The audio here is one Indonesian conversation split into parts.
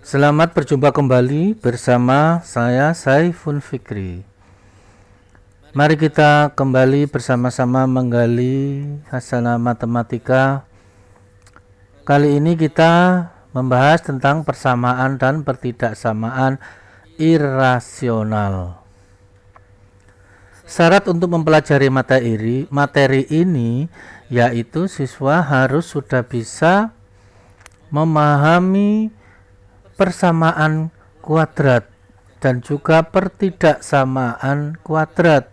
Selamat berjumpa kembali bersama saya Saiful Fikri. Mari kita kembali bersama-sama menggali hasanah matematika. Kali ini kita membahas tentang persamaan dan pertidaksamaan irasional. Syarat untuk mempelajari materi ini yaitu siswa harus sudah bisa memahami persamaan kuadrat dan juga pertidaksamaan kuadrat,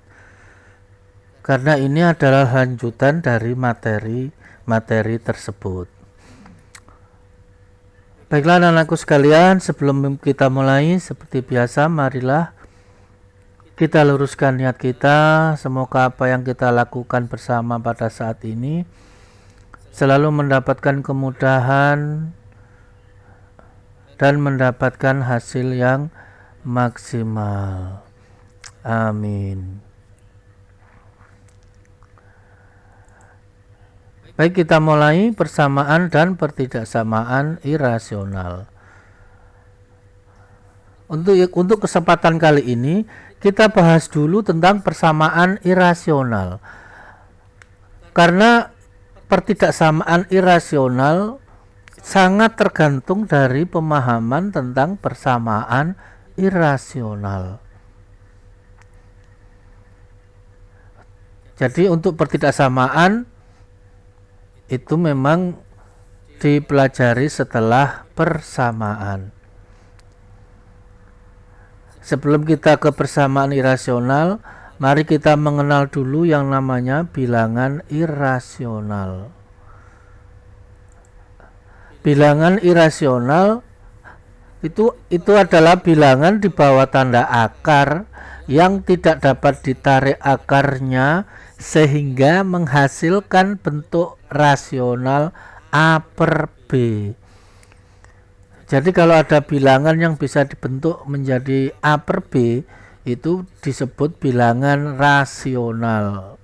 karena ini adalah lanjutan dari materi tersebut. Baiklah anak-anakku sekalian, sebelum kita mulai seperti biasa, marilah kita luruskan niat kita. Semoga apa yang kita lakukan bersama pada saat ini selalu mendapatkan kemudahan dan mendapatkan hasil yang maksimal. Amin. Baik, kita mulai persamaan dan pertidaksamaan irasional. Untuk kesempatan kali ini kita bahas dulu tentang persamaan irasional. Karena pertidaksamaan irasional sangat tergantung dari pemahaman tentang persamaan irasional. Jadi untuk pertidaksamaan itu memang dipelajari setelah persamaan. Sebelum kita ke persamaan irasional, mari kita mengenal dulu yang namanya bilangan irasional. Bilangan irasional itu adalah bilangan di bawah tanda akar yang tidak dapat ditarik akarnya sehingga menghasilkan bentuk rasional A per B. Jadi kalau ada bilangan yang bisa dibentuk menjadi A per B, itu disebut bilangan rasional.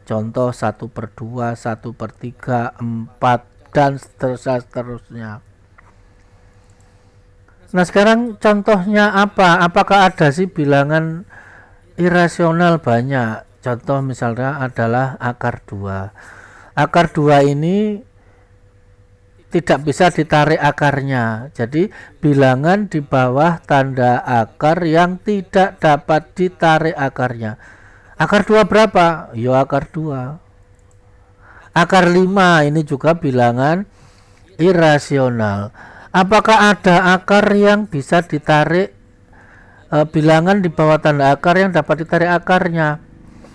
Contoh 1 per 2, 1 per 3, 4, dan seterusnya. Nah sekarang contohnya apa? Apakah ada sih bilangan irasional? Banyak. Contoh misalnya adalah akar 2. Akar 2 ini tidak bisa ditarik akarnya. Jadi bilangan di bawah tanda akar yang tidak dapat ditarik akarnya. Akar 2 berapa? Yo akar 2. Akar 5 ini juga bilangan irasional. Apakah ada akar yang bisa ditarik bilangan di bawah tanda akar yang dapat ditarik akarnya?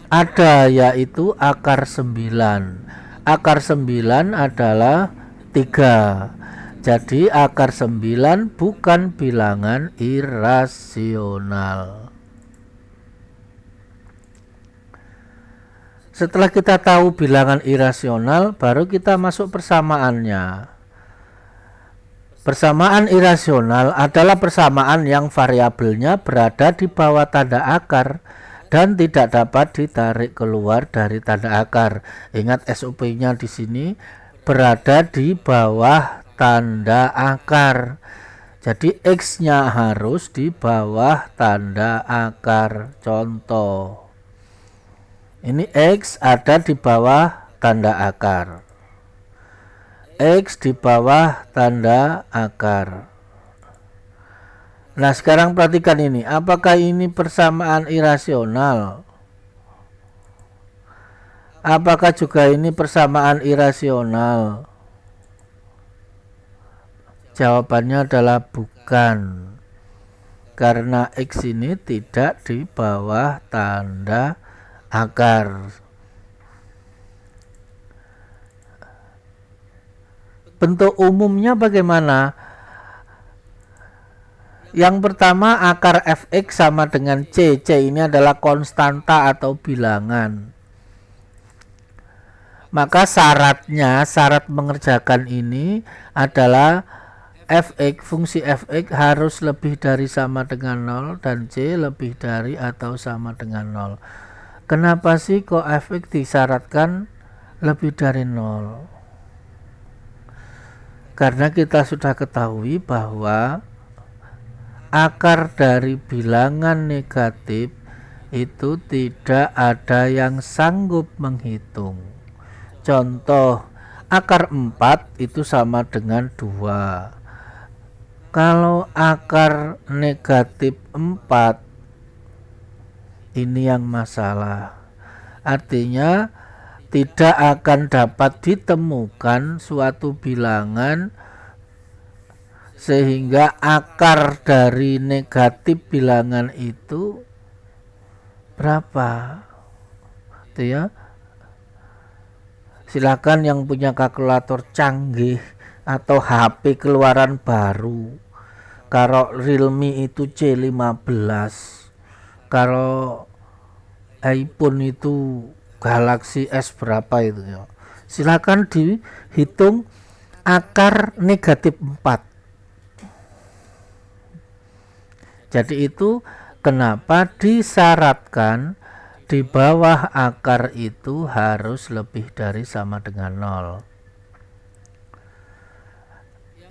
Ada, yaitu akar 9. Akar 9 adalah 3. Jadi akar 9 bukan bilangan irasional. Setelah kita tahu bilangan irasional, baru kita masuk persamaannya. Persamaan irasional adalah persamaan yang variabelnya berada di bawah tanda akar dan tidak dapat ditarik keluar dari tanda akar. Ingat SOP-nya di sini berada di bawah tanda akar. Jadi X-nya harus di bawah tanda akar. Contoh, ini X ada di bawah tanda akar. X di bawah tanda akar. Nah sekarang perhatikan ini, apakah ini persamaan irasional? Apakah juga ini persamaan irasional? Jawabannya adalah bukan, karena X ini tidak di bawah tanda akar. Bentuk umumnya bagaimana? Yang pertama, akar fx sama dengan c. C ini adalah konstanta atau bilangan. Maka syarat mengerjakan ini adalah fungsi fx harus lebih dari sama dengan 0 dan c lebih dari atau sama dengan 0. Kenapa sih kok fx disyaratkan lebih dari 0? Karena kita sudah ketahui bahwa akar dari bilangan negatif itu tidak ada yang sanggup menghitung. Contoh, akar 4 itu sama dengan 2. Kalau akar negatif 4 ini yang masalah. Artinya tidak akan dapat ditemukan suatu bilangan sehingga akar dari negatif bilangan itu berapa. Itu ya. Silakan yang punya kalkulator canggih atau HP keluaran baru. Kalau Realme itu C15. Kalau iPhone itu Galaxy S berapa itu ya. Silakan dihitung akar negatif 4. Jadi itu kenapa disyaratkan di bawah akar itu harus lebih dari sama dengan 0.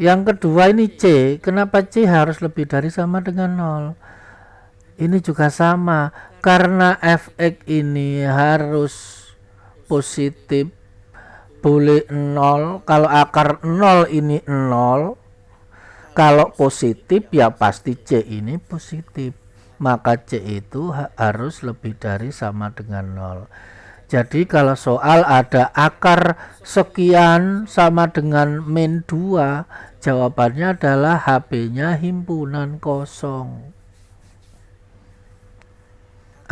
Yang kedua ini C. Kenapa C harus lebih dari sama dengan 0? Ini juga sama, karena fx ini harus positif, boleh 0. Kalau akar 0 ini 0, kalau positif ya pasti C ini positif, maka C itu harus lebih dari sama dengan 0. Jadi kalau soal ada akar sekian sama dengan min 2, jawabannya adalah HP-nya himpunan kosong.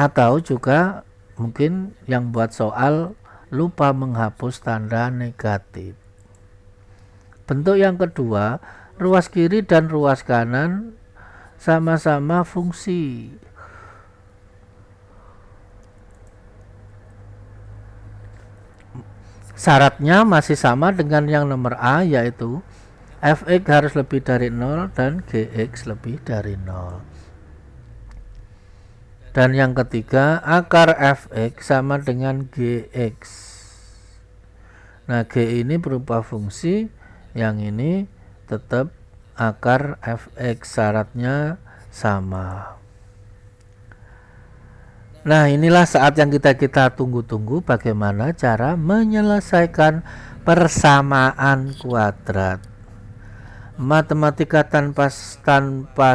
Atau juga mungkin yang buat soal lupa menghapus tanda negatif. Bentuk yang kedua, ruas kiri dan ruas kanan sama-sama fungsi. Syaratnya masih sama dengan yang nomor A, yaitu fx harus lebih dari 0 dan gx lebih dari 0. Dan yang ketiga, akar fx sama dengan gx. Nah, g ini berupa fungsi, yang ini tetap akar fx, syaratnya sama. Nah, inilah saat yang kita tunggu-tunggu, bagaimana cara menyelesaikan persamaan kuadrat. Matematika tanpa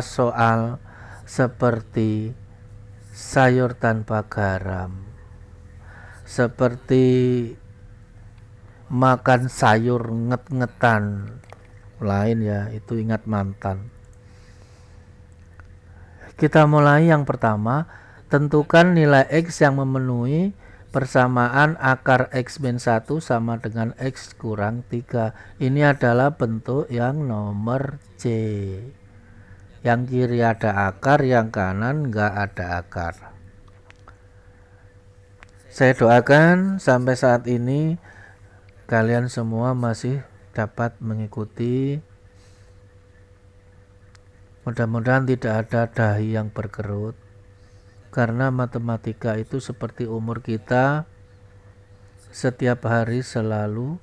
soal seperti sayur tanpa garam, seperti makan sayur nget-ngetan, lain ya, itu ingat mantan. Kita mulai yang pertama, tentukan nilai X yang memenuhi persamaan akar X min 1 sama dengan X kurang 3. Ini adalah bentuk yang nomor C. Yang kiri ada akar, yang kanan enggak ada akar. Saya doakan sampai saat ini kalian semua masih dapat mengikuti. Mudah-mudahan tidak ada dahi yang berkerut, karena matematika itu seperti umur kita, setiap hari selalu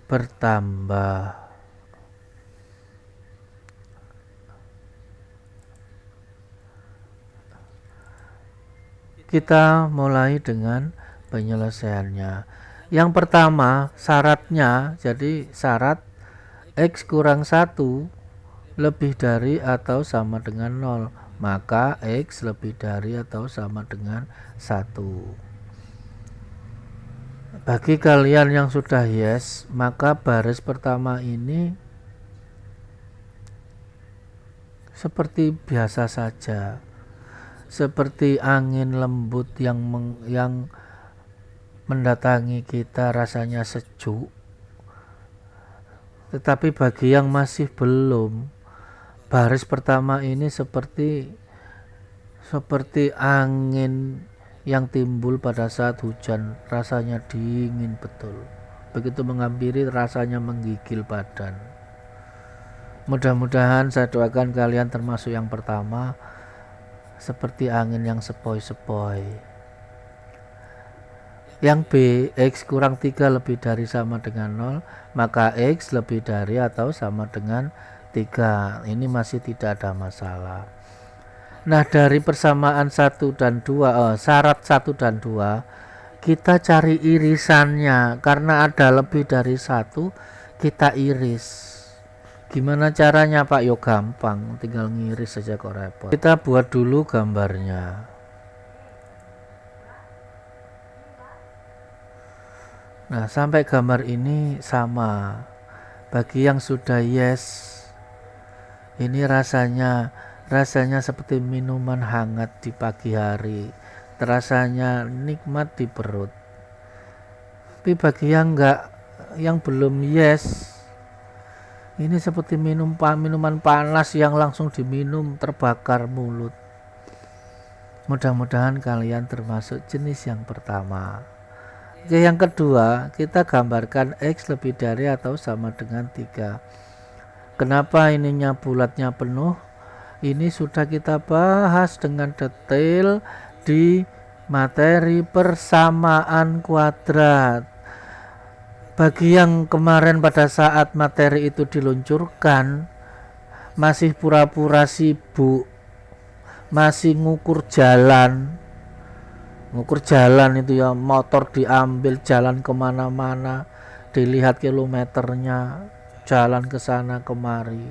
bertambah. Kita mulai dengan penyelesaiannya. Yang pertama, syaratnya, jadi syarat X kurang 1 lebih dari atau sama dengan 0, maka X lebih dari atau sama dengan 1. Bagi kalian yang sudah yes, maka baris pertama ini seperti biasa saja, seperti angin lembut yang mendatangi kita, rasanya sejuk. Tetapi bagi yang masih belum, baris pertama ini seperti angin yang timbul pada saat hujan, rasanya dingin betul. Begitu menghampiri, rasanya menggigil badan. Mudah-mudahan saya doakan kalian termasuk yang pertama, seperti angin yang sepoi-sepoi. Yang B, X kurang 3 lebih dari sama dengan 0, maka X lebih dari atau sama dengan 3. Ini masih tidak ada masalah. Nah, dari persamaan 1 dan 2, syarat 1 dan 2, kita cari irisannya. Karena ada lebih dari 1, kita iris. Gimana caranya, Pak? Yo gampang, tinggal ngiris saja, kok repot. Kita buat dulu gambarnya. Nah, sampai gambar ini sama. Bagi yang sudah yes, ini rasanya seperti minuman hangat di pagi hari, rasanya nikmat di perut. Tapi bagi yang belum yes, ini seperti minuman panas yang langsung diminum terbakar mulut. Mudah-mudahan kalian termasuk jenis yang pertama. Oke, yang kedua, kita gambarkan X lebih dari atau sama dengan 3. Kenapa ininya bulatnya penuh? Ini sudah kita bahas dengan detail di materi persamaan kuadrat. Bagi yang kemarin pada saat materi itu diluncurkan masih pura-pura sibuk, masih ngukur jalan itu ya, motor diambil jalan kemana-mana, dilihat kilometernya, jalan ke sana kemari.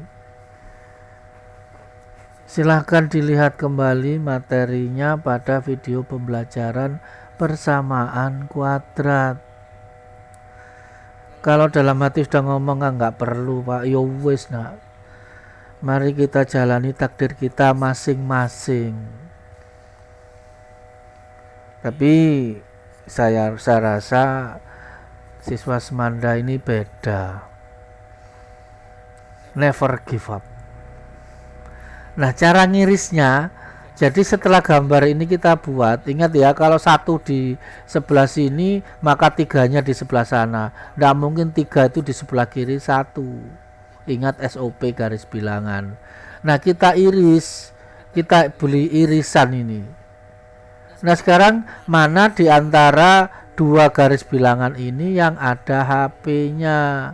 Silahkan dilihat kembali materinya pada video pembelajaran persamaan kuadrat. Kalau dalam hati sudah ngomong nggak perlu, Pak, yo wis nak, mari kita jalani takdir kita masing-masing. Tapi saya rasa siswa Semanda ini beda. Never give up. Nah, cara ngirisnya, jadi setelah gambar ini kita buat, ingat ya, kalau 1 di sebelah sini maka 3-nya di sebelah sana. Nggak mungkin 3 itu di sebelah kiri 1. Ingat SOP garis bilangan. Nah, kita iris, kita beli irisan ini. Nah, sekarang mana di antara 2 garis bilangan ini yang ada HP-nya?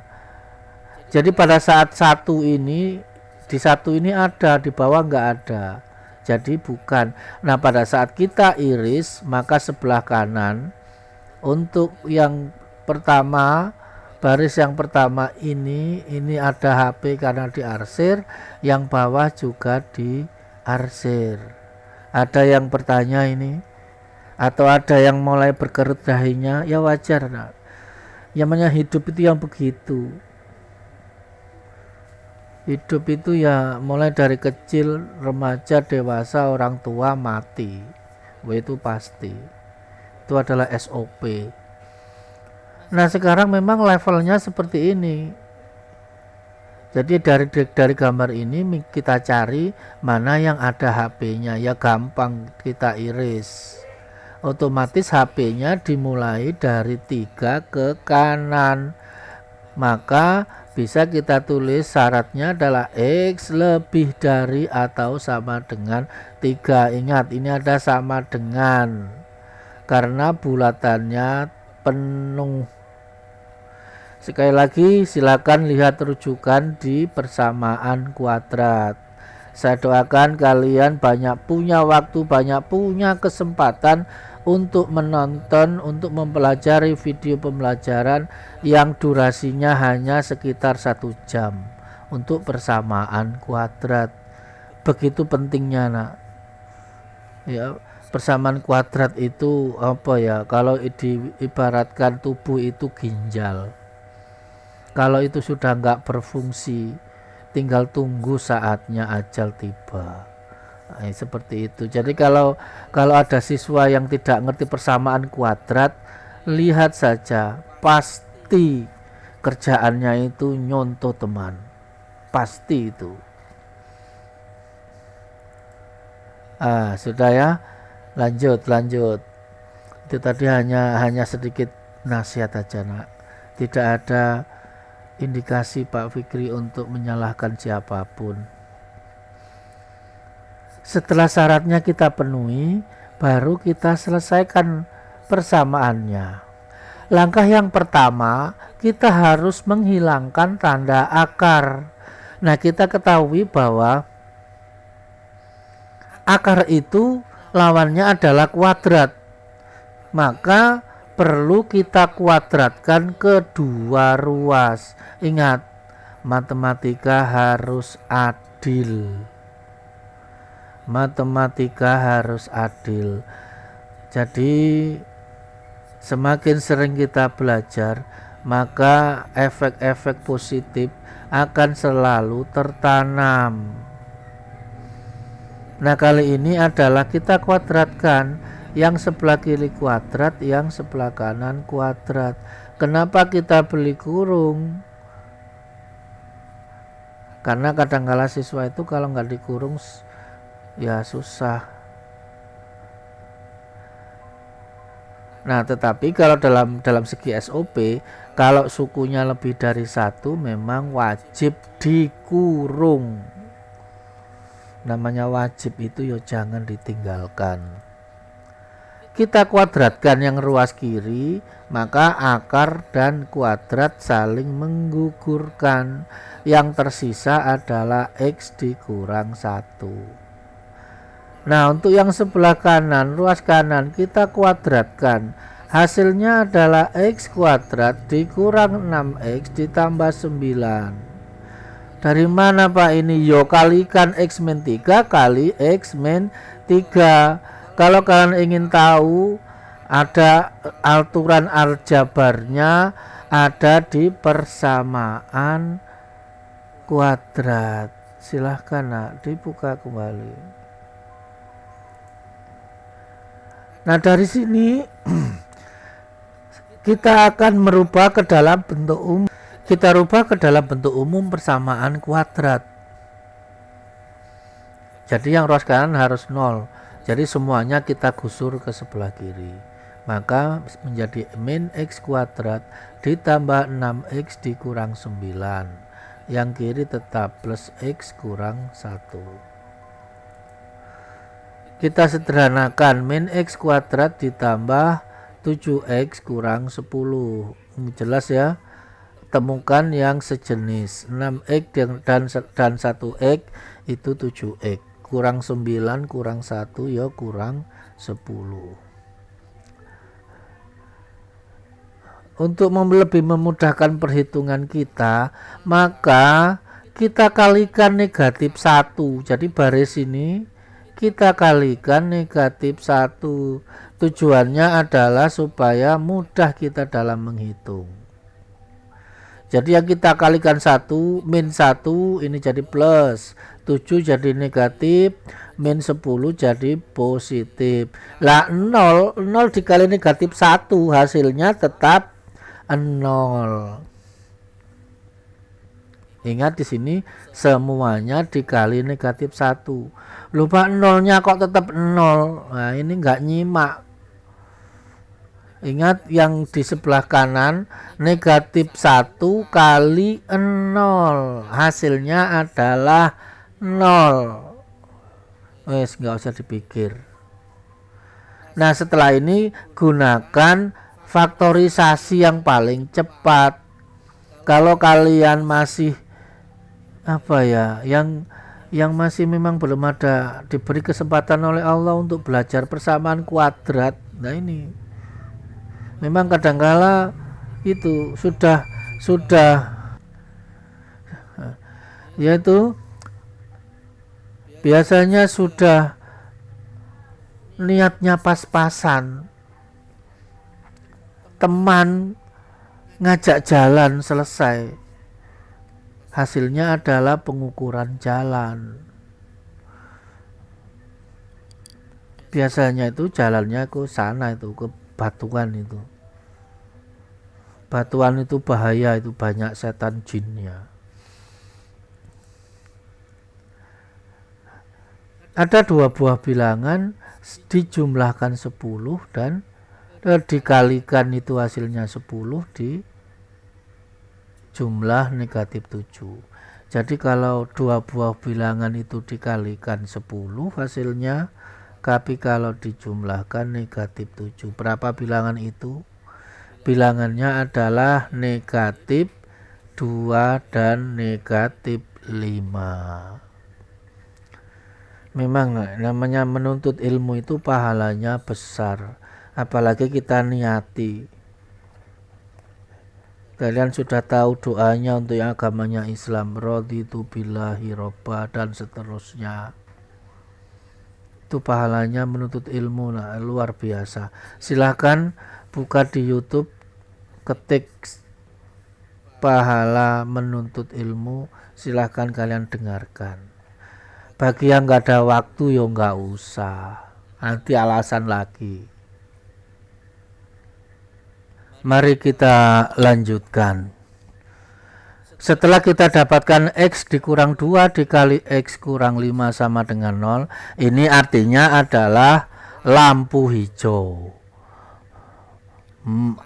Jadi pada saat 1 ini, di 1 ini ada, di bawah nggak ada, jadi bukan. Nah, pada saat kita iris, maka sebelah kanan untuk yang pertama, baris yang pertama ini ada HP karena diarsir, yang bawah juga diarsir. Ada yang bertanya ini, atau ada yang mulai berkerut dahinya, ya wajar. Nah, namanya hidup itu yang begitu. Hidup itu ya mulai dari kecil, remaja, dewasa, orang tua, mati. Itu pasti. Itu adalah SOP. Nah, sekarang memang levelnya seperti ini. Jadi dari gambar ini kita cari mana yang ada HP-nya. Ya gampang, kita iris. Otomatis HP-nya dimulai dari 3 ke kanan. Maka bisa kita tulis syaratnya adalah X lebih dari atau sama dengan 3. Ingat, ini ada sama dengan, karena bulatannya penuh. Sekali lagi, silakan lihat rujukan di persamaan kuadrat. Saya doakan kalian banyak punya waktu, banyak punya kesempatan untuk menonton, untuk mempelajari video pembelajaran yang durasinya hanya sekitar 1 jam untuk persamaan kuadrat. Begitu pentingnya, nak. Ya, persamaan kuadrat itu apa ya? Kalau diibaratkan tubuh itu ginjal. Kalau itu sudah nggak berfungsi, tinggal tunggu saatnya ajal tiba. Nah, seperti itu. Jadi kalau ada siswa yang tidak ngerti persamaan kuadrat, lihat saja, pasti kerjaannya itu nyontoh teman, pasti itu. Sudah ya, lanjut. Itu tadi hanya sedikit nasihat aja, nak. Tidak ada indikasi Pak Fikri untuk menyalahkan siapapun. Setelah syaratnya kita penuhi, baru kita selesaikan persamaannya. Langkah yang pertama, kita harus menghilangkan tanda akar. Nah, kita ketahui bahwa akar itu lawannya adalah kuadrat. Maka perlu kita kuadratkan kedua ruas. Ingat, matematika harus adil. Matematika harus adil. Jadi semakin sering kita belajar, maka efek-efek positif akan selalu tertanam. Nah, kali ini adalah kita kuadratkan, yang sebelah kiri kuadrat, yang sebelah kanan kuadrat. Kenapa kita beli kurung? Karena kadang-kala siswa itu kalau nggak dikurung ya susah. Nah, tetapi kalau dalam segi SOP, kalau sukunya lebih dari satu memang wajib dikurung. Namanya wajib itu ya jangan ditinggalkan. Kita kuadratkan yang ruas kiri, maka akar dan kuadrat saling menggugurkan. Yang tersisa adalah X dikurang 1. Nah, untuk yang sebelah kanan, ruas kanan kita kuadratkan. Hasilnya adalah X kuadrat dikurang 6X ditambah 9. Dari mana Pak ini? Yo kalikan X min 3 kali X min 3. Kalau kalian ingin tahu, ada aturan aljabarnya ada di persamaan kuadrat. Silahkan nak, dibuka kembali. Nah, dari sini kita akan merubah ke dalam bentuk umum. Kita rubah ke dalam bentuk umum persamaan kuadrat. Jadi yang ruas kanan harus 0. Jadi semuanya kita gusur ke sebelah kiri. Maka menjadi min X kuadrat ditambah 6X dikurang 9. Yang kiri tetap plus X kurang 1. Kita sederhanakan, min X kuadrat ditambah 7X kurang 10. Ini jelas ya. Temukan yang sejenis. 6X dan 1X itu 7X. Kurang 9 kurang 1 ya kurang 10. Untuk lebih memudahkan perhitungan kita, maka kita kalikan negatif 1. Jadi baris ini kita kalikan negatif 1. Tujuannya adalah supaya mudah kita dalam menghitung. Jadi yang kita kalikan 1, min 1 ini jadi plus, 7 jadi negatif, min 10 jadi positif. Lah 0 dikali negatif 1 hasilnya tetap 0. Ingat di sini semuanya dikali negatif 1. Lupa nolnya kok tetap 0. Nah, ini enggak nyimak. Ingat yang di sebelah kanan negatif 1 kali 0. Hasilnya adalah 0. Wes enggak usah dipikir. Nah, setelah ini gunakan faktorisasi yang paling cepat. Kalau kalian masih yang masih memang belum ada diberi kesempatan oleh Allah untuk belajar persamaan kuadrat. Nah, ini memang kadangkala itu sudah yaitu biasanya sudah niatnya pas-pasan, teman ngajak jalan selesai, hasilnya adalah pengukuran jalan. Biasanya itu jalannya ke sana, itu ke Batuan. Itu Batuan itu bahaya, itu banyak setan jinnya. Ada 2 buah bilangan dijumlahkan 10 dan dikalikan itu hasilnya 10 di jumlah negatif 7. Jadi kalau 2 buah bilangan itu dikalikan 10 hasilnya, tapi kalau dijumlahkan negatif 7. Berapa bilangan itu? Bilangannya adalah negatif 2 dan negatif Memang namanya menuntut ilmu itu pahalanya besar, apalagi kita niati. Kalian sudah tahu doanya untuk yang agamanya Islam, raditu billahi robba dan seterusnya. Itu pahalanya menuntut ilmu, nah, luar biasa. Silahkan buka di YouTube, ketik pahala menuntut ilmu, silahkan kalian dengarkan. Bagi yang nggak ada waktu ya nggak usah, nanti alasan lagi. Mari kita lanjutkan. Setelah kita dapatkan X dikurang 2 dikali X kurang 5 sama dengan 0, ini artinya adalah lampu hijau.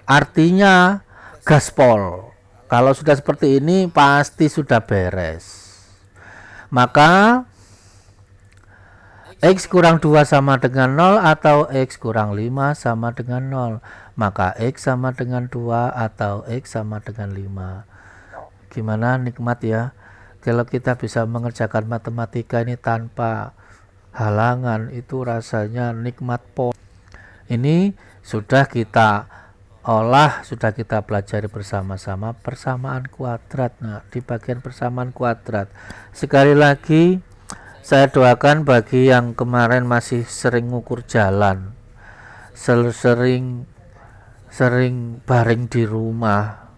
Artinya gaspol. Kalau sudah seperti ini pasti sudah beres. Maka X kurang 2 sama dengan 0 atau X kurang 5 sama dengan 0. Maka X sama dengan 2 atau X sama dengan 5. Gimana nikmat ya? Kalau kita bisa mengerjakan matematika ini tanpa halangan, itu rasanya nikmat pol. Ini sudah kita olah, sudah kita pelajari bersama-sama persamaan kuadrat. Nah, di bagian persamaan kuadrat, sekali lagi saya doakan bagi yang kemarin masih sering ngukur jalan, sering baring di rumah,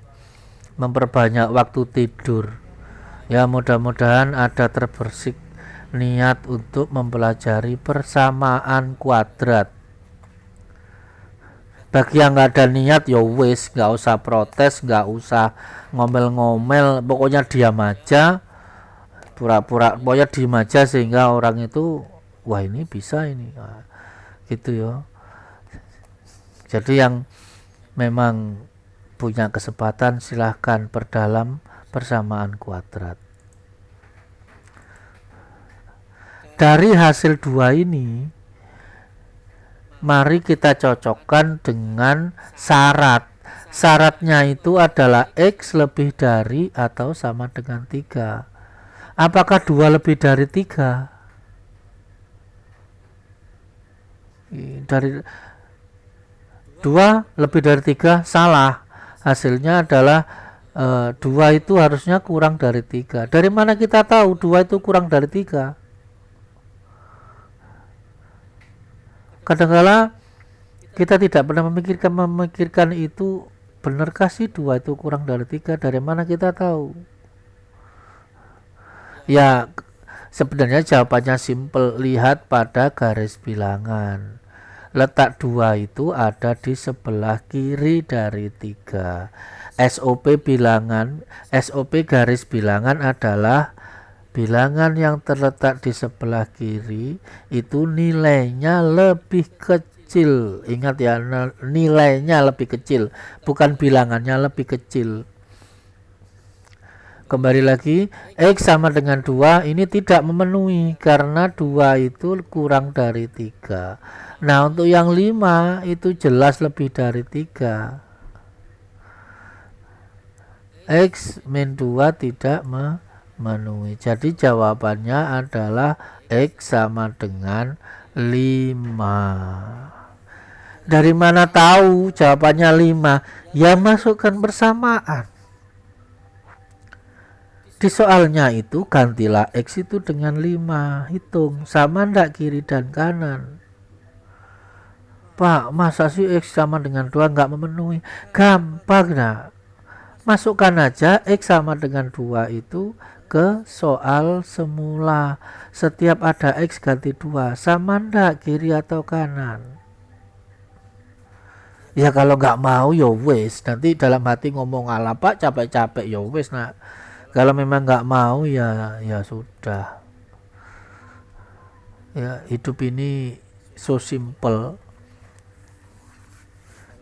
memperbanyak waktu tidur. Ya, mudah-mudahan ada terbersih niat untuk mempelajari persamaan kuadrat. Bagi yang nggak ada niat ya wis, nggak usah protes, nggak usah ngomel-ngomel, pokoknya diam aja. Pura-pura pokoknya diem aja sehingga orang itu wah ini bisa ini, nah, gitu ya. Jadi yang memang punya kesempatan silahkan perdalam persamaan kuadrat. Dari hasil 2 ini mari kita cocokkan dengan syarat. Syaratnya itu adalah X lebih dari atau sama dengan 3. Apakah 2 lebih dari 3? Dari 2 lebih dari 3 salah. Hasilnya adalah 2 itu harusnya kurang dari 3. Dari mana kita tahu 2 itu kurang dari 3? Kadang-kala kita tidak pernah memikirkan itu, benarkah sih 2 itu kurang dari 3? Dari mana kita tahu? Ya, sebenarnya jawabannya simpel, lihat pada garis bilangan. Letak 2 itu ada di sebelah kiri dari 3. SOP garis bilangan adalah bilangan yang terletak di sebelah kiri itu nilainya lebih kecil. Ingat ya, nilainya lebih kecil, bukan bilangannya lebih kecil. Kembali lagi, X sama dengan 2 ini tidak memenuhi karena 2 itu kurang dari 3. Nah, untuk yang 5 itu jelas lebih dari 3. X min 2 tidak memenuhi. Jadi jawabannya adalah X sama dengan 5. Dari mana tahu jawabannya 5? Ya masukkan persamaan. Di soalnya itu gantilah X itu dengan 5. Hitung sama ndak kiri dan kanan. Pak, masa sih X sama dengan 2 nggak memenuhi? Gampang nah. Masukkan aja X sama dengan 2 itu ke soal semula. Setiap ada X ganti 2. Sama ndak kiri atau kanan? Ya kalau nggak mau ya wis. Nanti dalam hati ngomong ala Pak capek-capek ya wis nah. Kalau memang nggak mau ya sudah. Ya, hidup ini so simple.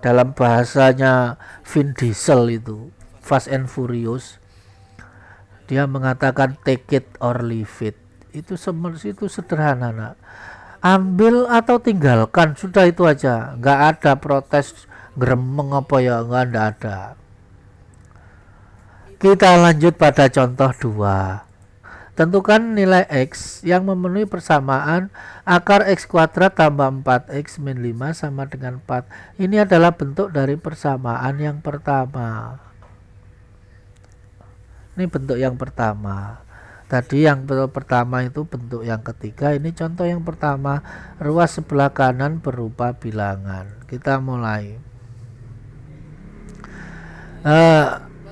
Dalam bahasanya Vin Diesel itu, Fast and Furious, dia mengatakan take it or leave it. Itu sederhana nak. Ambil atau tinggalkan, sudah itu aja. Nggak ada protes gremeng apa ya, nggak ada. Kita lanjut pada contoh 2. Tentukan nilai X yang memenuhi persamaan akar X kuadrat tambah 4X min 5 sama dengan 4. Ini adalah bentuk dari persamaan yang pertama. Ini bentuk yang pertama. Tadi yang bentuk pertama itu bentuk yang ketiga. Ini contoh yang pertama. Ruas sebelah kanan berupa bilangan. Kita mulai.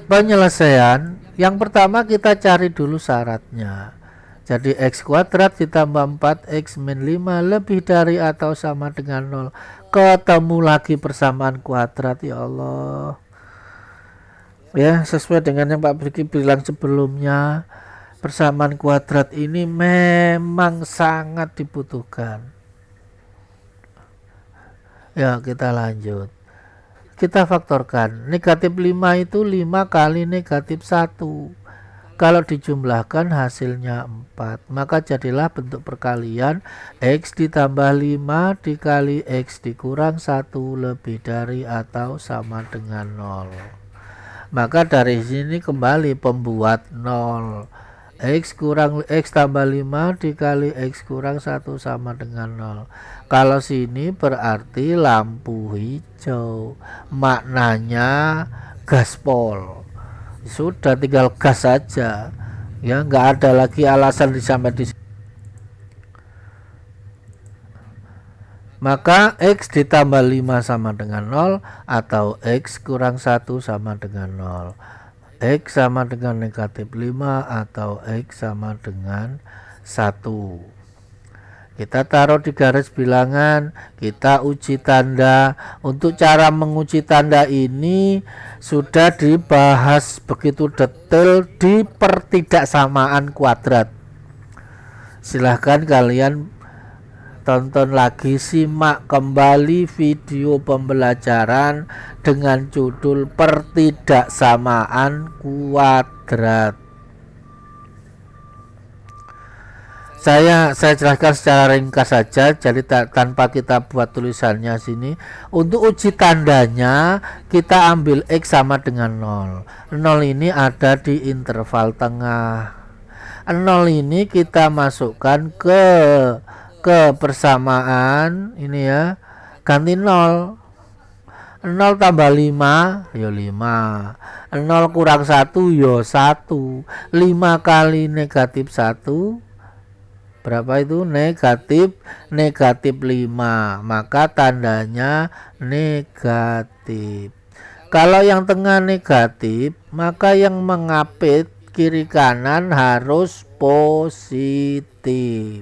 Penyelesaian. Yang pertama kita cari dulu syaratnya. Jadi X kuadrat ditambah 4X min 5 lebih dari atau sama dengan 0. Ketemu lagi persamaan kuadrat, ya Allah. Ya, sesuai dengan yang Pak Briki bilang sebelumnya, persamaan kuadrat ini memang sangat dibutuhkan. Ya, kita lanjut. Kita faktorkan. Negatif 5 itu 5 kali negatif 1. Kalau dijumlahkan hasilnya 4. Maka jadilah bentuk perkalian X ditambah 5 dikali X dikurang 1 lebih dari atau sama dengan 0. Maka dari sini kembali pembuat 0. X kurang X tambah 5 dikali X kurang 1 sama dengan 0. Kalau sini berarti lampu hijau. Maknanya gaspol. Sudah tinggal gas saja. Ya, nggak ada lagi alasan sampai di sini. Maka X ditambah 5 sama dengan 0 atau X kurang 1 sama dengan 0. X sama dengan negatif 5 atau X sama dengan 1. Kita taruh di garis bilangan, kita uji tanda. Untuk cara menguji tanda ini sudah dibahas begitu detail di pertidaksamaan kuadrat. Silahkan kalian tonton lagi, simak kembali video pembelajaran dengan judul pertidaksamaan kuadrat. Saya jelaskan secara ringkas saja, jadi tanpa kita buat tulisannya sini. Untuk uji tandanya kita ambil X sama dengan 0. 0 ini ada di interval tengah. 0 ini kita masukkan ke persamaan ini ya, ganti 0. 0 tambah 5 ya 5. 0 kurang 1 ya 1. 5 kali negatif 1 berapa itu? Negatif 5. Maka tandanya negatif. Kalau yang tengah negatif, maka yang mengapit kiri kanan harus positif.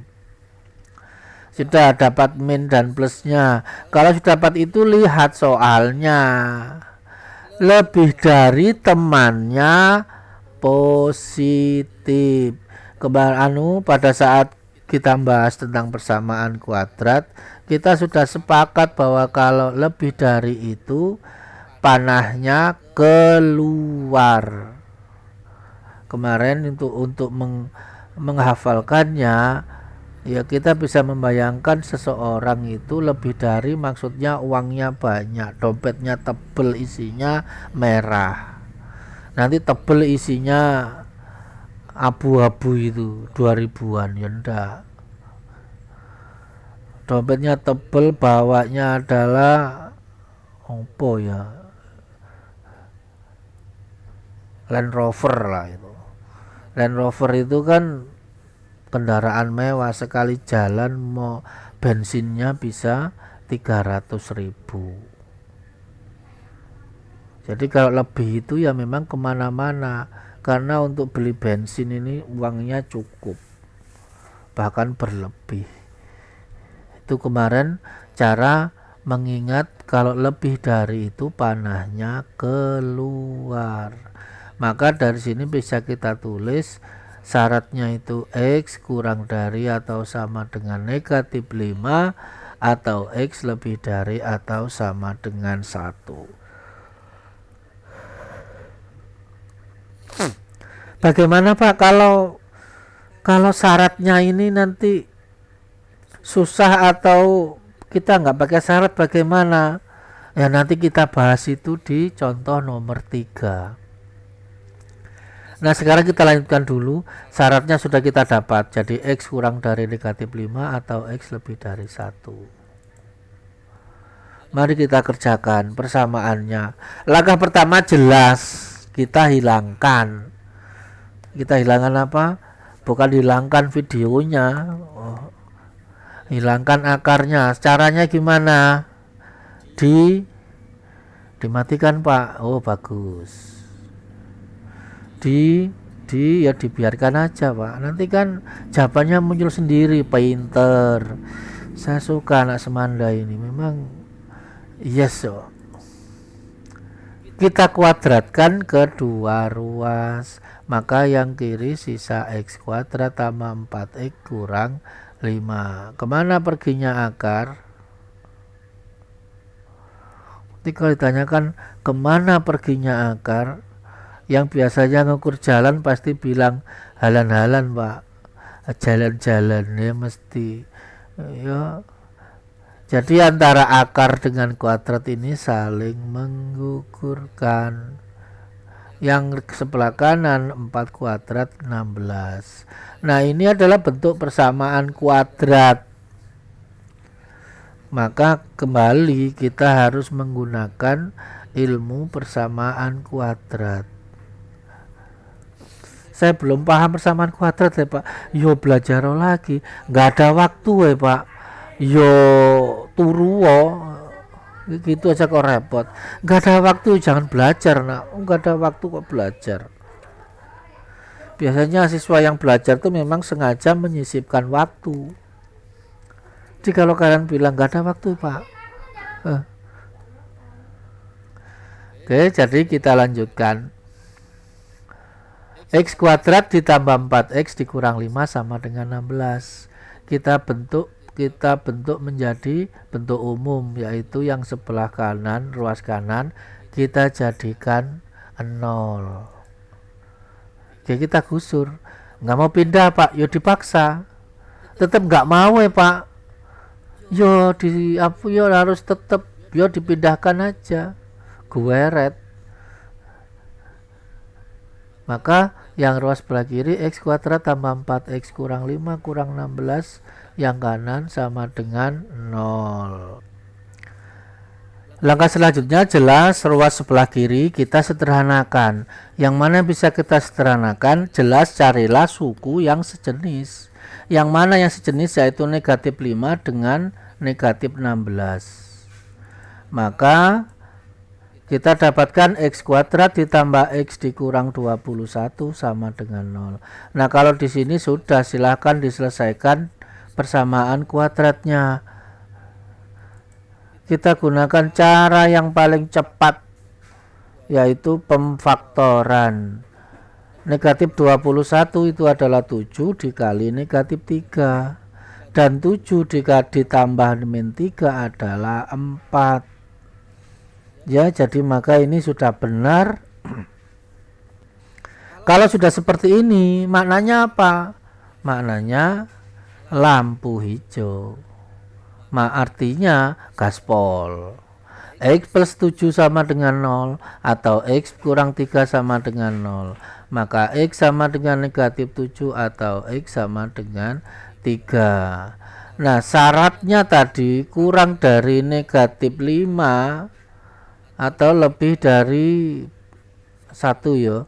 Sudah dapat min dan plusnya. Kalau sudah dapat itu, lihat soalnya. Lebih dari temannya positif. Pada saat kita bahas tentang persamaan kuadrat, kita sudah sepakat bahwa kalau lebih dari itu panahnya keluar. Kemarin untuk menghafalkannya, ya kita bisa membayangkan seseorang itu lebih dari, maksudnya uangnya banyak, dompetnya tebel isinya merah. Nanti tebel isinya abu-abu itu 2000-an ya enggak. Dompetnya tebel, bawanya adalah apa ya, Land Rover lah itu. Land Rover itu kan kendaraan mewah, sekali jalan mau bensinnya bisa 300.000. Jadi kalau lebih itu ya memang kemana-mana, karena untuk beli bensin ini uangnya cukup, bahkan berlebih. Itu kemarin cara mengingat kalau lebih dari itu panahnya keluar. Maka dari sini bisa kita tulis syaratnya itu X kurang dari atau sama dengan negatif 5 atau X lebih dari atau sama dengan 1. Bagaimana Pak kalau syaratnya ini nanti susah atau kita nggak pakai syarat, bagaimana? Ya nanti kita bahas itu di contoh nomor 3. Nah sekarang kita lanjutkan dulu. Syaratnya sudah kita dapat. Jadi X kurang dari negatif 5 atau X lebih dari 1. Mari kita kerjakan persamaannya. Langkah pertama jelas. Kita hilangkan. Kita hilangkan apa? Bukan hilangkan videonya. Hilangkan akarnya. Caranya gimana? Dimatikan Pak. Oh bagus. Ya dibiarkan aja Pak. Nanti kan jawabannya muncul sendiri. Pinter. Saya suka anak Semanda ini. Memang yes. Kita kuadratkan kedua ruas. Maka yang kiri sisa X kuadrat tambah 4X kurang 5. Kemana perginya akar? Ketika ditanyakan kemana perginya akar, yang biasanya ngukur jalan pasti bilang halan-halan Pak, jalan-jalan ya mesti ya. Jadi antara akar dengan kuadrat ini saling menggugurkan. Yang sebelah kanan 4 kuadrat 16. Nah ini adalah bentuk persamaan kuadrat. Maka kembali kita harus menggunakan ilmu persamaan kuadrat. Saya belum paham persamaan kuadrat ya Pak. Yo belajar lagi. Nggak ada waktu ya Pak. Yo turu gitu aja kok repot. Nggak ada waktu, jangan belajar nak. Nggak ada waktu kok belajar. Biasanya siswa yang belajar tuh memang sengaja menyisipkan waktu. Jadi kalau kalian bilang nggak ada waktu Pak. Oke, jadi kita lanjutkan. X kuadrat ditambah 4X dikurang 5 sama dengan 16. Kita bentuk menjadi bentuk umum, yaitu yang sebelah kanan, ruas kanan kita jadikan 0. Oke, kita gusur. Nggak mau pindah Pak, yo dipaksa. Tetap nggak mau ya Pak. Yo harus tetap dipindahkan aja. Gueret. Maka yang ruas sebelah kiri X kuadrat tambah 4X kurang 5 kurang 16, yang kanan sama dengan 0. Langkah selanjutnya jelas ruas sebelah kiri kita sederhanakan. Yang mana bisa kita sederhanakan? Jelas carilah suku yang sejenis. Yang mana yang sejenis yaitu negatif 5 dengan negatif 16. Maka kita dapatkan X kuadrat ditambah X dikurang 21 sama dengan 0. Nah kalau di sini sudah, silahkan diselesaikan persamaan kuadratnya. Kita gunakan cara yang paling cepat, yaitu pemfaktoran. Negatif 21 itu adalah 7 dikali negatif 3. Dan 7 ditambah min 3 adalah 4. Ya, jadi maka ini sudah benar. Kalau sudah seperti ini, maknanya apa? Maknanya lampu hijau. Artinya gaspol. X plus 7 sama dengan 0 atau X kurang 3 sama dengan 0. Maka X sama dengan negatif 7 atau X sama dengan 3. Nah, syaratnya tadi kurang dari negatif 5 atau lebih dari 1 ya.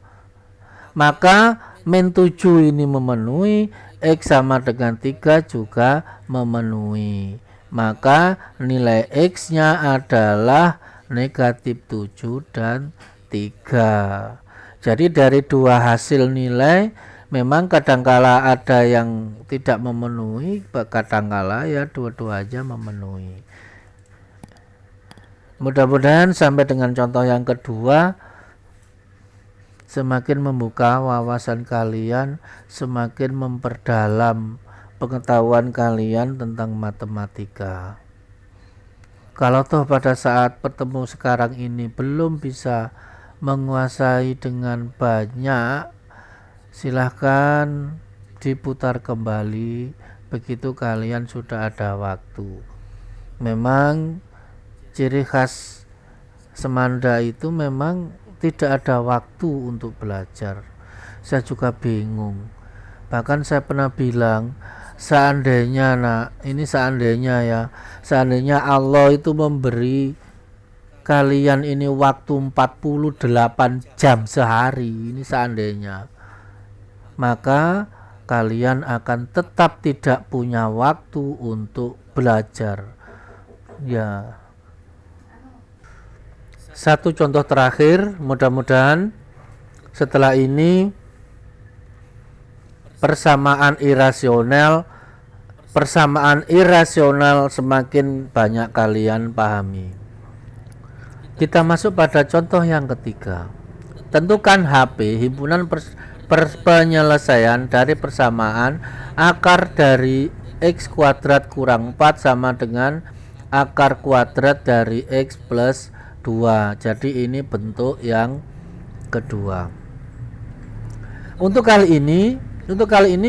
Maka min 7 ini memenuhi, X sama dengan 3 juga memenuhi. Maka nilai X nya adalah negatif 7 dan 3. Jadi dari dua hasil nilai memang kadangkala ada yang tidak memenuhi, kadangkala ya dua-duanya memenuhi. Mudah-mudahan sampai dengan contoh yang kedua semakin membuka wawasan kalian, semakin memperdalam pengetahuan kalian tentang matematika. Kalau toh pada saat bertemu sekarang ini belum bisa menguasai dengan banyak, silahkan diputar kembali begitu kalian sudah ada waktu. Memang ciri khas Semanda itu memang tidak ada waktu untuk belajar. saya juga bingung. Bahkan saya pernah bilang, seandainya ini seandainya ya, seandainya Allah itu memberi kalian ini waktu 48 jam sehari, ini seandainya, maka kalian akan tetap tidak punya waktu untuk belajar. Ya. Satu contoh terakhir, mudah-mudahan setelah ini persamaan irasional semakin banyak kalian pahami. Kita masuk pada contoh yang ketiga. Tentukan HP, himpunan penyelesaian dari persamaan akar dari X kuadrat kurang 4 sama dengan akar kuadrat dari X plus 2. Jadi ini bentuk yang kedua. Untuk kali ini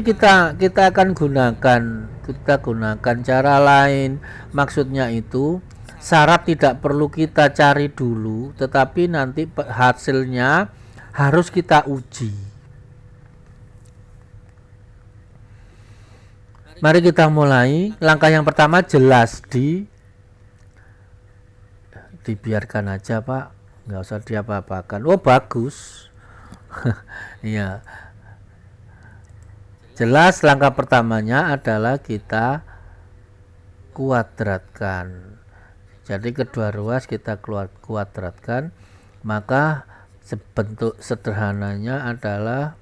kita akan gunakan cara lain. Maksudnya itu syarat tidak perlu kita cari dulu, tetapi nanti hasilnya harus kita uji. Mari kita mulai. Langkah yang pertama jelas dibiarkan aja, Pak, nggak usah diapa-apakan. Oh bagus. Iya. Jelas langkah pertamanya adalah kita kuadratkan. Jadi kedua ruas kita kuadratkan, maka bentuk sederhananya adalah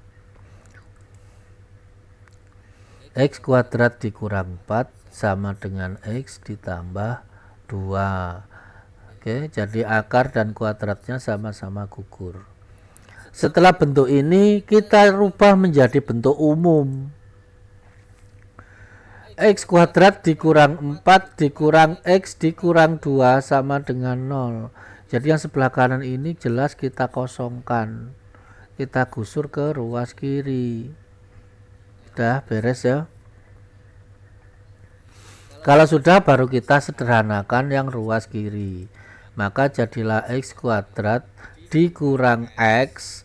X kuadrat dikurang 4 sama dengan X ditambah 2. Oke, jadi akar dan kuadratnya sama-sama gugur. Setelah bentuk ini kita rubah menjadi bentuk umum. X kuadrat dikurang 4 dikurang X dikurang 2 sama dengan 0. Jadi yang sebelah kanan ini jelas kita kosongkan. Kita gusur ke ruas kiri. Sudah beres ya. Kalau sudah baru kita sederhanakan yang ruas kiri. Maka jadilah X kuadrat dikurang X,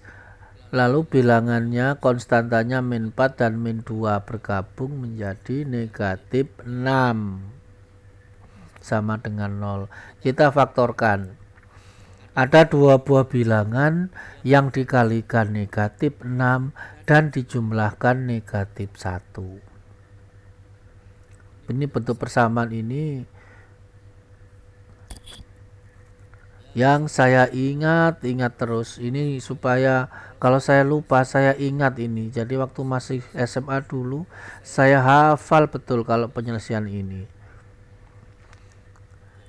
lalu bilangannya konstantanya min 4 dan min 2 bergabung menjadi negatif 6 sama dengan 0. Kita faktorkan. Ada dua buah bilangan yang dikalikan negatif 6 dan dijumlahkan negatif 1. Ini bentuk persamaan ini yang saya ingat terus. Ini supaya kalau saya lupa saya ingat ini. Jadi waktu masih SMA dulu saya hafal betul kalau penyelesaian ini.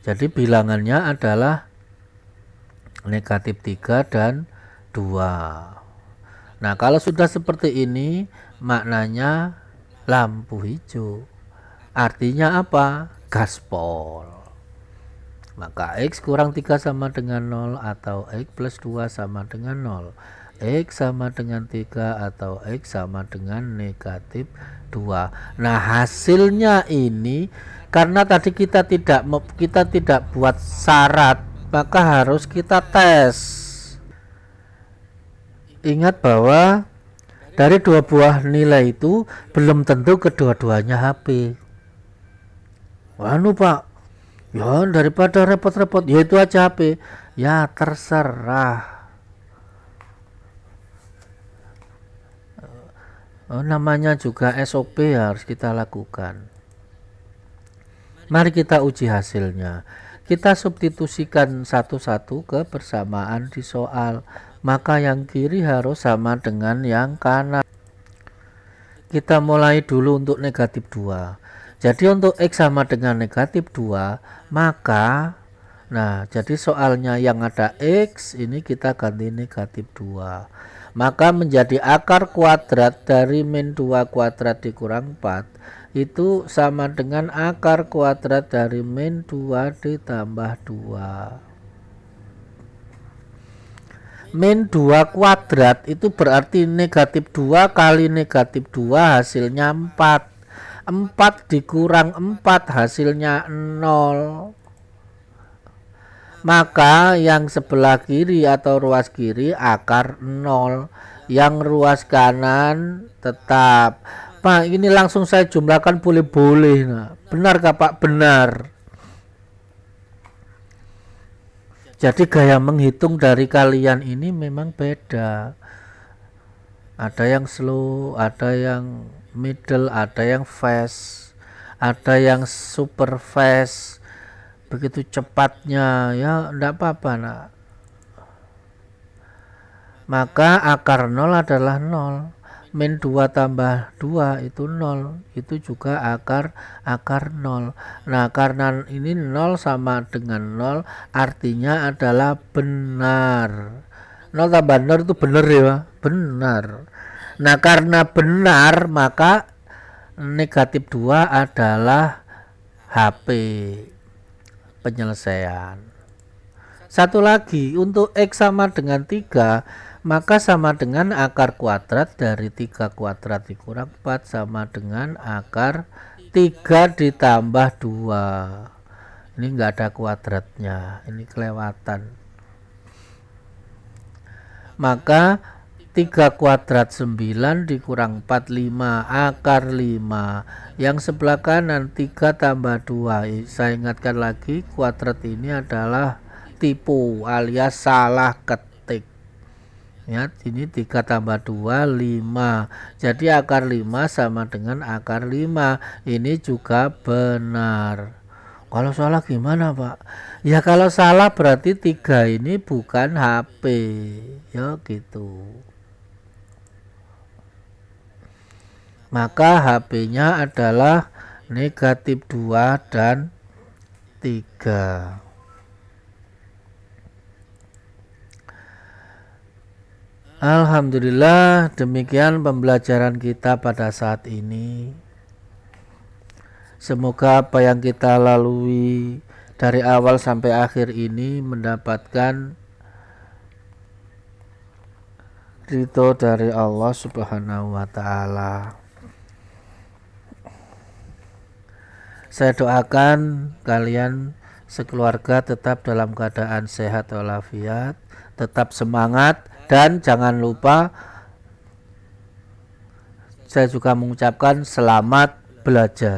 Jadi bilangannya adalah negatif 3 dan 2. Nah kalau sudah seperti ini maknanya lampu hijau. Artinya apa? Gaspol. Maka X kurang 3 sama dengan 0 atau X plus 2 sama dengan 0. X sama dengan 3 atau X sama dengan negatif 2. Nah hasilnya ini karena tadi kita tidak buat syarat, maka harus kita tes. Ingat bahwa dari dua buah nilai itu belum tentu kedua-duanya HP. Anu Pak, ya daripada repot-repot ya itu aja HP. Ya terserah. Namanya juga SOP harus kita lakukan. Mari kita uji hasilnya. Kita substitusikan satu-satu ke persamaan di soal. Maka yang kiri harus sama dengan yang kanan. Kita mulai dulu untuk negatif 2. Jadi untuk X sama dengan negatif 2, maka jadi soalnya yang ada X ini kita ganti negatif 2. Maka menjadi akar kuadrat dari min 2 kuadrat dikurang 4 itu sama dengan akar kuadrat dari min 2 ditambah 2. Min 2 kuadrat itu berarti negatif 2 kali negatif 2 hasilnya 4. 4 dikurang 4 hasilnya 0. Maka yang sebelah kiri atau ruas kiri akar 0. Yang ruas kanan tetap. Pak, ini langsung saya jumlahkan boleh-boleh. Nah, benarkah Pak? Benar. Jadi gaya menghitung dari kalian ini memang beda. Ada yang slow, ada yang middle, ada yang fast, ada yang super fast. Begitu cepatnya, ya enggak apa-apa nak. Maka akar 0 adalah 0. Min 2 tambah 2 itu 0. Itu juga akar 0. Nah, karena ini 0 sama dengan 0, artinya adalah benar. 0 tambah 0 itu benar ya, benar. Nah, karena benar maka negatif 2 adalah HP penyelesaian. Satu lagi, untuk X sama dengan 3, maka sama dengan akar kuadrat dari 3 kuadrat dikurang 4 sama dengan akar 3 ditambah 2. Ini enggak ada kuadratnya, ini kelewatan. Maka 3 kuadrat 9 dikurang 4, 5, akar 5. Yang sebelah kanan 3 tambah 2. Saya ingatkan lagi, kuadrat ini adalah tipu alias salah ketik. Ya, ini 3 tambah 2, 5. Jadi akar 5 sama dengan akar 5. Ini juga benar. Kalau salah gimana Pak? Ya kalau salah berarti 3 ini bukan HP. Ya gitu. Maka HP-nya adalah negatif 2 dan 3. Alhamdulillah, demikian pembelajaran kita pada saat ini. Semoga apa yang kita lalui dari awal sampai akhir ini mendapatkan ridho dari Allah Subhanahu wa ta'ala. Saya doakan kalian sekeluarga tetap dalam keadaan sehat walafiat, tetap semangat, dan jangan lupa saya juga mengucapkan selamat belajar.